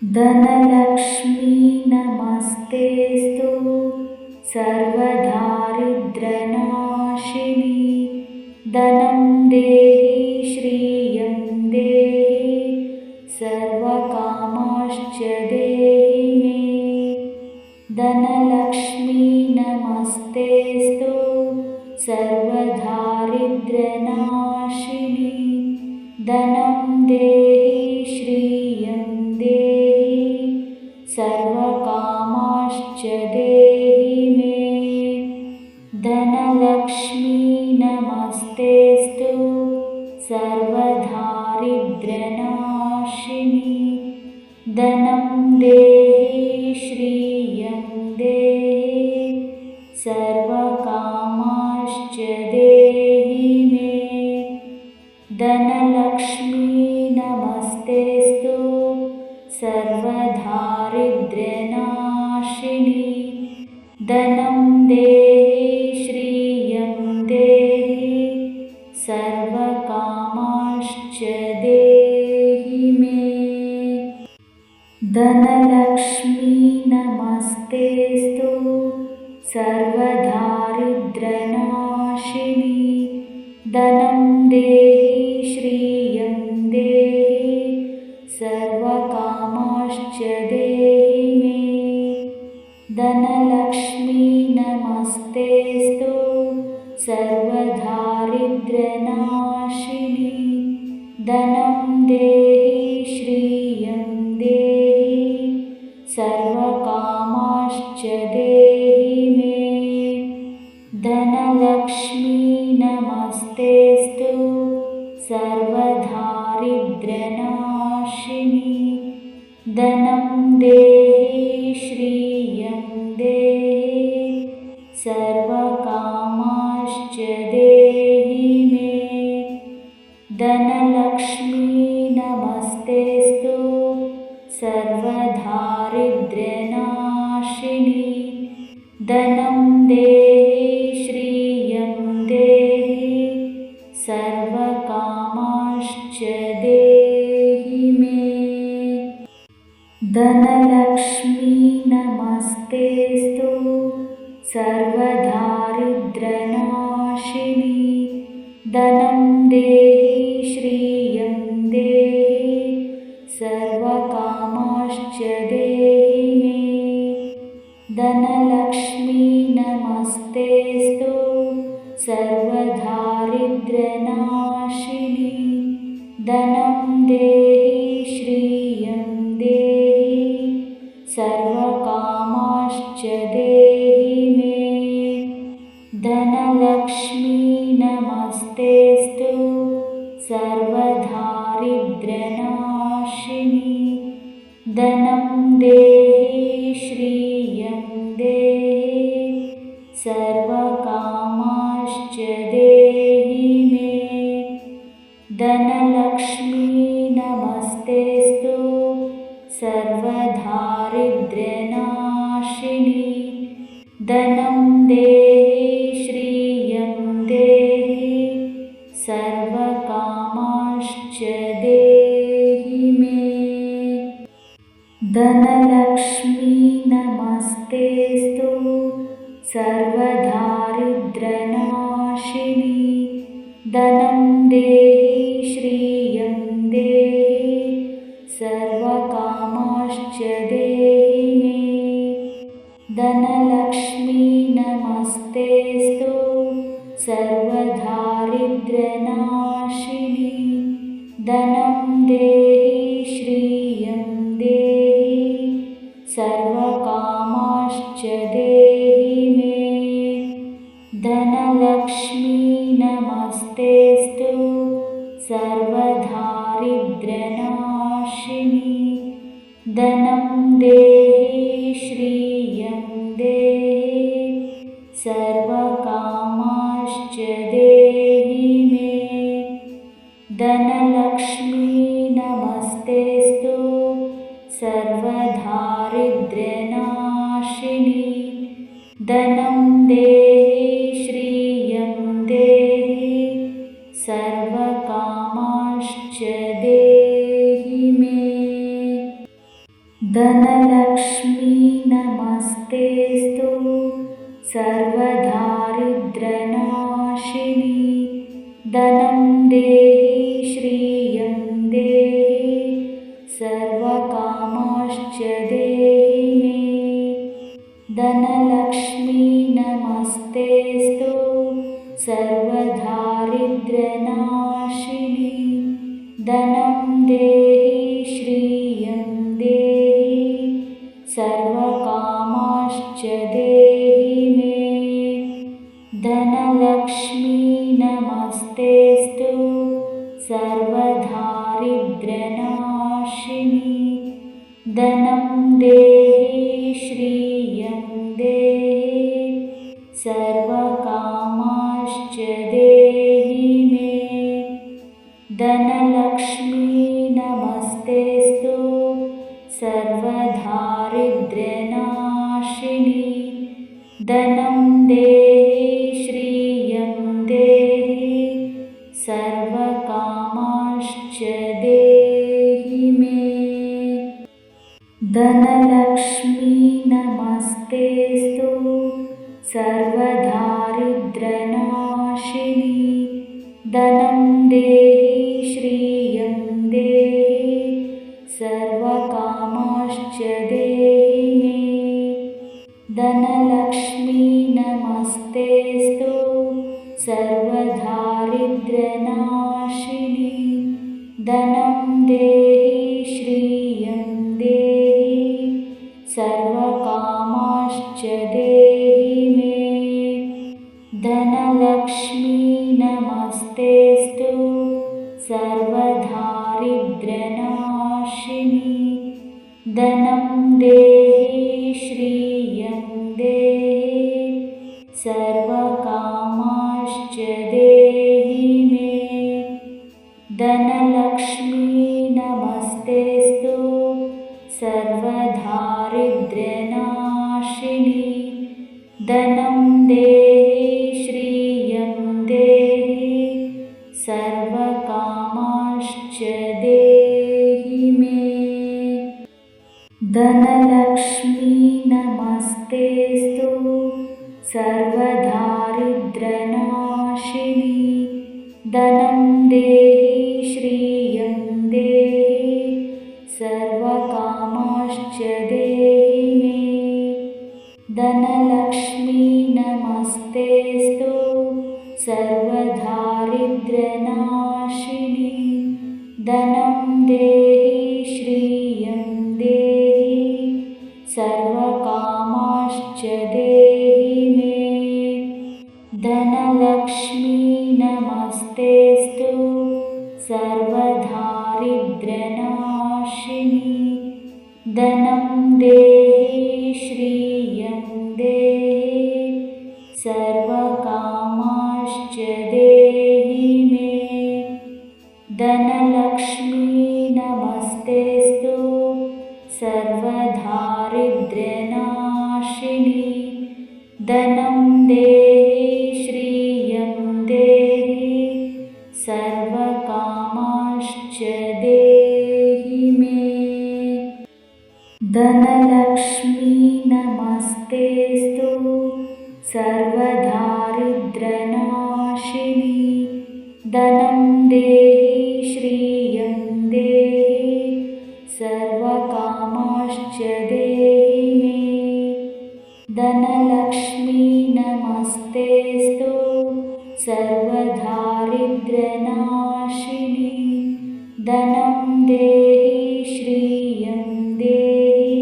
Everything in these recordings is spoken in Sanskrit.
धनलक्ष्मी नमस्तेस्तु सर्वदारिद्र्यनाशिनी धनं देहि श्रियं देहि सर्वकामांश्च देहि मे। धनलक्ष्मी नमस्तेस्तु सर्वदारिद्र्यनाशिनी धनं देहि श्रियं देहि सर्वकामांश्च देहि मे। धनलक्ष्मी नमस्तेस्तु सर्वदारिद्र्यनाशिनी धनं देहि श्रियं देहि सर्वकामांश्च देहि मे। धनलक्ष्मी नमस्तेस्तु सर्वदारिद्र्यनाशिनी धनं देहि श्रियं देहि सर्वकामांश्च देहि मे। धनलक्ष्मी नमस्तेस्तु सर्वदारिद्र्यनाशिनी धनं देहि श्रियं देहि सर्वकामांश्च देहि मे। धनलक्ष्मी नमस्तेस्तु सर्वदारिद्र्यनाशिनी धनं देहि श्रियं देहि सर्वकामांश्च देहि मे। धनलक्ष्मी नमस्तेस्तु सर्वदारिद्र्यनाशिनी धनं देहि श्रियं देहि सर्वकामांश्च देहि मे। धनलक्ष्मी नमस्तेस्तु सर्वदारिद्र्यनाशिनी धनं देहि श्रियं देहि सर्वकामांश्च देहि मे। धनलक्ष्मी नमस्तेस्तु सर्वदारिद्र्यनाशिनी धनं देहि श्रियं देहि सर्वकामांश्च देहि मे। धनलक्ष्मी नमस्तेस्तु सर्वदारिद्र्यनाशिनी धनं देहि श्रियं देहि सर्वकामांश्च देहि मे। धनलक्ष्मी नमस्तेस्तु सर्वदारिद्र्यनाशिनी धनं देहि श्रियं देहि सर्वकामांश्च देहि मे। धनलक्ष्मी नमस्तेस्तु सर्वदारिद्र्यनाशिनी धनं देहि श्रियं देहि सर्वकामांश्च देहि मे। धनलक्ष्मी नमस्तेस्तु सर्वदारिद्र्यनाशिनी धनं देहि श्रियं देहि सर्वकामांश्च देहि मे। धनलक्ष्मी नमस्तेस्तु सर्वदारिद्र्यनाशिनी धनं देहि श्रियं देहि सर्वकामांश्च देहि मे। धनलक्ष्मी नमस्तेस्तु सर्वदारिद्र्यनाशिनी धनं देहि श्रियं देहि सर्वकामांश्च देहि मे। धनलक्ष्मी नमस्तेस्तु सर्वदारिद्र्यनाशिनी धनं देहि श्रियं देहि सर्वकामांश्च देहि मे। धनलक्ष्मी नमस्तेस्तु सर्वदारिद्र्यनाशिनी धनं देहि श्रियं देहि सर्वकामाश्च देहि मे। धनलक्ष्मी नमस्तेस्तु सर्वदारिद्र्यनाशिनी धनं देहि श्रियं देहि सर्वकामाश्च देहि मे। धनलक्ष्मी नमस्तेस्तु सर्वदारिद्र्यनाशिनी धनं देहि श्रियं देहि सर्वकामाश्च देहि मे। धनलक्ष्मी नमस्तेस्तु सर्वदारिद्र्यनाशिनी धनं देहि श्रियं देहि सर्वकामाश्च देहि मे। धनलक्ष्मी नमस्तेस्तु सर्वदारिद्र्यनाशिनी धनं देहि श्रियं देहि सर्वकामाश्च देहि मे। धनलक्ष्मी नमस्तेस्तु सर्वदारिद्र्यनाशिनी धनं देहि श्रियं देहि सर्वकामाश्च देहि मे। धनलक्ष्मी नमस्तेस्तु सर्वदारिद्र्यनाशिनी धनं देहि श्रियं देहि सर्वकामाश्च देहि मे। धनलक्ष्मी नमस्तेस्तु सर्वदारिद्र्यनाशिनी धनं देहि श्रियं देहि सर्वकामाश्च देहि मे। धनलक्ष्मी नमस्तेस्तु सर्वदारिद्र्यनाशिनी धनं देहि श्रियं देहि सर्वकामाश्च देहि मे। धनलक्ष्मी नमस्तेस्तु सर्वदारिद्र्यनाशिनी धनं देहि श्रियं देहि सर्वकामाश्च देहि मे। धनलक्ष्मी नमस्तेस्तु सर्वदारिद्र्यनाशिनी धनं देहि श्रियं देहि सर्वकामाश्च देहि मे। धनलक्ष्मी नमस्तेस्तु सर्वदारिद्र्यनाशिनी धनं देहि श्रियं देहि सर्वकामाश्च देहि मे। धनलक्ष्मी नमस्तेस्तु सर्वदारिद्र्यनाशिनी धनं देहि श्रियं देहि सर्वकामाश्च देहि मे। धनलक्ष्मी नमस्तेस्तु सर्वदारिद्र्यनाशिनी धनं देहि श्रियं देहि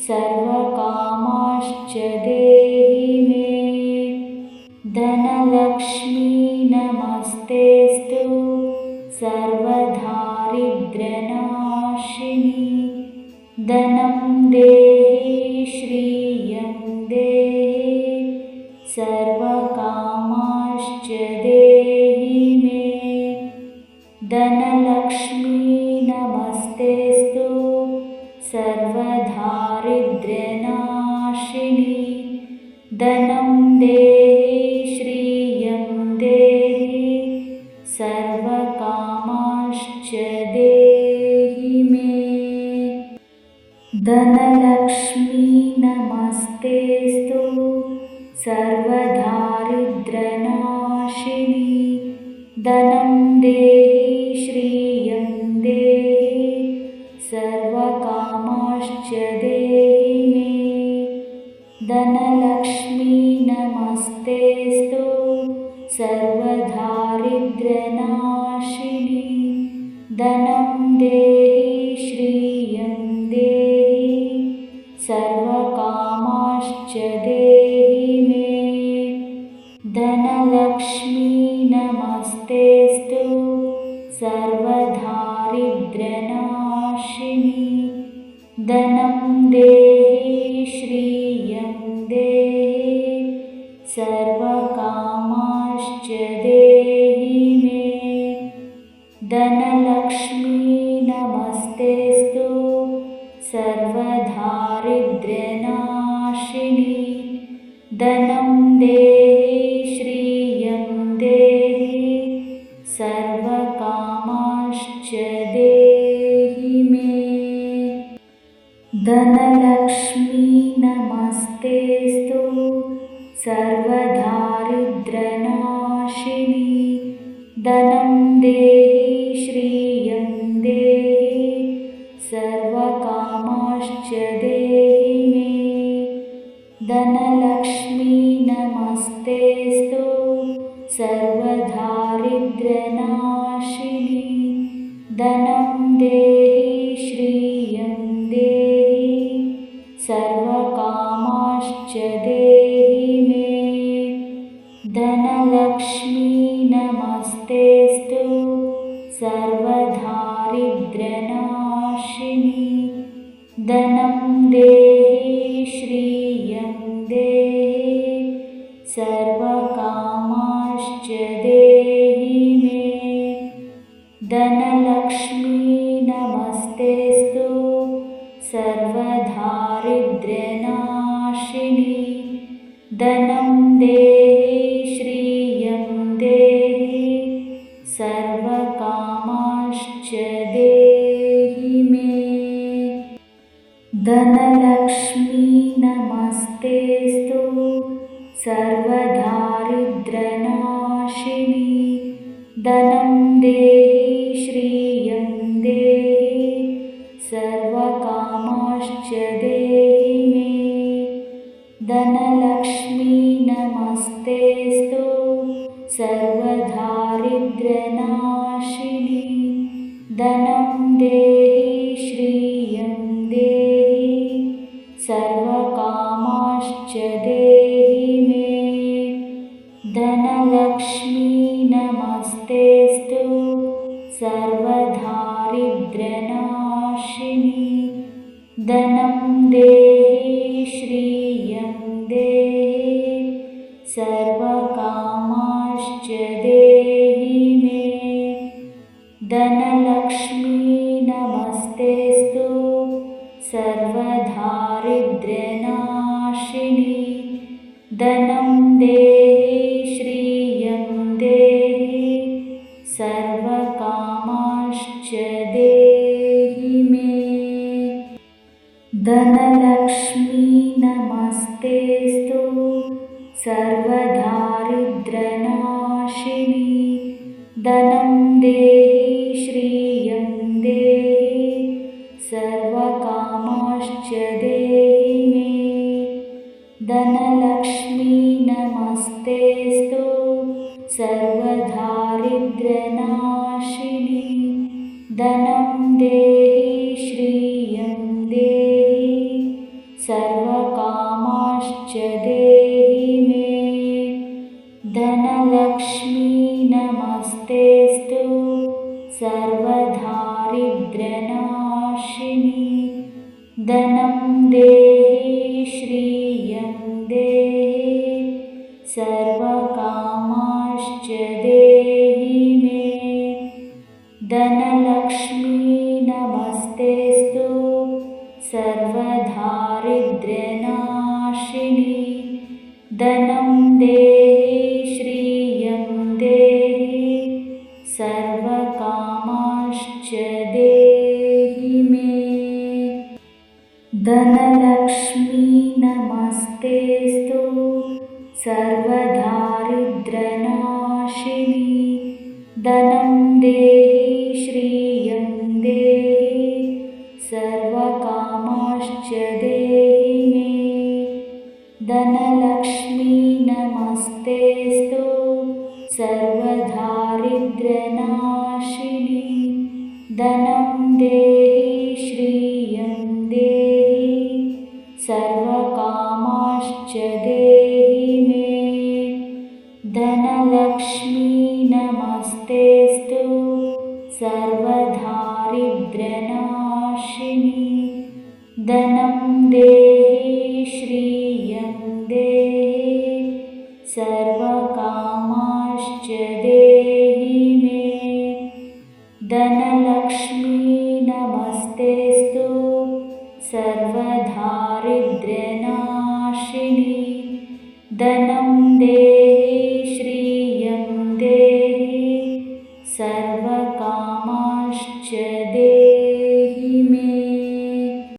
सर्वकामाश्च देहि मे। धनलक्ष्मी नमस्तेस्तु सर्वदारिद्र्यनाशिनी धनं देहि श्रियं देहि सर्वकामाश्च देहि मे। धनलक्ष्मी नमस्तेस्तु सर्वदारिद्र्यनाशिनी धनं देहि श्रियं देहि सर्वकामाश्च देहि मे। धनलक्ष्मी नमस्तेस्तु सर्वदारिद्र्यनाशिनी धनं देहि श्रियं देहि सर्वकामांश्च देहि मे। धनलक्ष्मी नमस्तेस्तु सर्वदारिद्र्यनाशिनी धनं देहि श्रियं देहि सर्वकामांश्च देहि मे। धनलक्ष्मी नमस्तेस्तु सर्वदारिद्र्यनाशिनी धनं देहि श्रियं देहि सर्वकामांश्च देहि मे। धनलक्ष्मी नमस्तेस्तु सर्वदारिद्र्यनाशिनी धनं देहि श्रियं देहि सर्वकामांश्च देहि मे। धनलक्ष्मी नमस्तेस्तु सर्वदारिद्र्यनाशिनी धनं देहि श्रियं देहि सर्वकामांश्च देहि मे। धनलक्ष्मी नमस्तेस्तु सर्वदारिद्र्यनाशिनी धनं देहि श्रियं देहि सर्वकामांश्च देहि मे। धनलक्ष्मी नमस्तेस्तु सर्वदारिद्र्यनाशिनी धनं देहि श्रियं देहि सर्वकामांश्च देहि मे। धनलक्ष्मी नमस्तेस्तु सर्वदारिद्र्यनाशिनी धनं देहि श्रियं देहि सर्वकामांश्च देहि मे। धनलक्ष्मी नमस्तेस्तु सर्वदारिद्र्यनाशिनी धनं देहि श्रियं देहि सर्वकामांश्च देहि मे। धनलक्ष्मी नमस्तेस्तु सर्वदारिद्र्यनाशिनी धनं देहि श्रियं देहि सर्वकामांश्च देहि मे। धनलक्ष्मी नमस्तेस्तु सर्वदारिद्र्यनाशिनी धनं देहि श्रियं देहि सर्वकामांश्च देहि मे। धनलक्ष्मी नमस्तेस्तु सर्वदारिद्र्यनाशिनी धनं देहि श्रियं देहि सर्वकामांश्च देहि मे। धनलक्ष्मी नमस्तेस्तु सर्वदारिद्र्यनाशिनी धनं देहि श्रियं देहि सर्वकामांश्च देहि मे। धनलक्ष्मी नमस्तेस्तु सर्वदारिद्र्यनाशिनी धनं देहि श्रियं देहि सर्वकामांश्च देहि मे। धनलक्ष्मी नमस्तेस्तु सर्वदारिद्र्यनाशिनी धनं देहि श्रियं देहि सर्वकामांश्च देहि मे। धनलक्ष्मी नमस्तेस्तु सर्वदारिद्र्यनाशिनी धनं देहि श्रियं देहि सर्वकामांश्च देहि मे। धनलक्ष्मी नमस्तेस्तु सर्वदारिद्र्यनाशिनी धनं देहि श्रियं देहि सर्वकामाश्च देहि मे धनलक्ष्मी नमस्तेस्तु सर्वदारिद्र्यनाशिनी धनं देहि श्रियं देहि सर्वकामाश्च देहि मे धनलक्ष्मी नमस्तेस्तु सर्वदारिद्र्यनाशिनी धनं देहि श्रियं देहि सर्वकामाश्च देहि मे धनलक्ष्मी नमस्तेस्तु सर्वदारिद्र्यनाशिनी धनं देहि